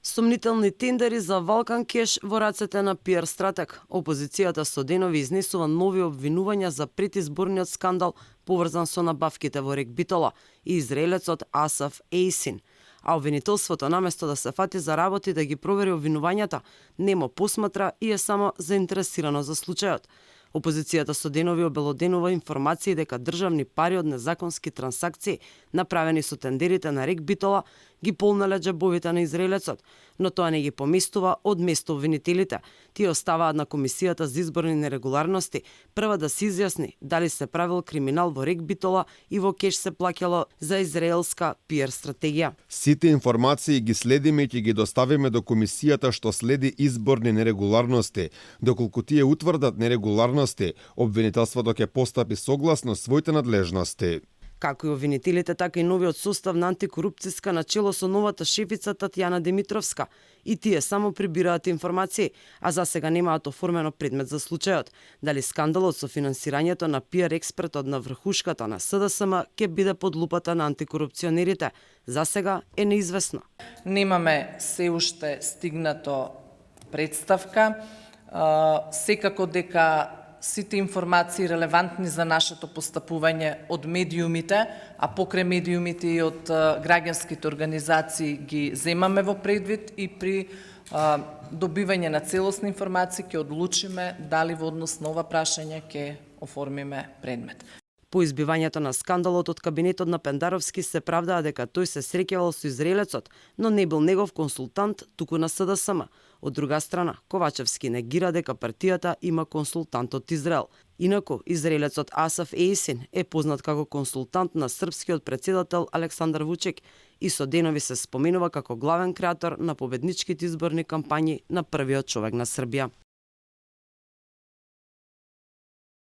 Сомнителни тендери за Валкан Кеш во рацете на пиар стратег. Опозицијата со денови изнесува нови обвинувања за предизборниот скандал поврзан со набавките во Рек Битола и израелецот Асаф Ейсин. А обвинителството, наместо да се фати за работи да ги провери обвинувањата, немо посматра и е само заинтересирано за случајот. Опозицијата со денови обелоденува информации дека државни пари од незаконски трансакции направени со тендерите на Рек Битола ги полнале џебовите на израелецот, но тоа не ги поместува од место обвинителите. Тие оставаат на Комисијата за изборни нерегуларности прва да се изјасни дали се правил криминал во Рек Битола и во Кеш се плаќало за израелска пиар стратегија. Сите информации ги следиме и ќе ги доставиме до Комисијата што следи изборни нерегуларности. Доколку тие утврдат нерегуларности, обвинителството ќе постапи согласно своите надлежности. Како и обвинителите, така и новиот состав на антикорупцијска начело со новата шефица Татјана Димитровска. И тие само прибираат информации, а за сега немаат оформено предмет за случајот. Дали скандалот со финансирањето на пиар експертот на врхушката на СДСМ ќе биде под лупата на антикорупционерите, за сега е неизвестно. Немаме се уште стигнато представка. Секако дека сите информации релевантни за нашето постапување од медиумите, а покрај медиумите и од граѓанските организации ги земаме во предвид и при добивање на целосни информации ќе одлучиме дали во однос на ова прашање ќе оформиме предмет. По избивањето на скандалот од кабинетот на Пендаровски се правдаа дека тој се среќавал со израелецот, но не бил негов консултант, туку на СДСМ. Од друга страна, Ковачевски негира дека партијата има консултант од Израел. Инаку, израелецот Асаф Ейсин е познат како консултант на српскиот претседател Александар Вучик и со денови се споменува како главен креатор на победничките изборни кампањи на првиот човек на Србија.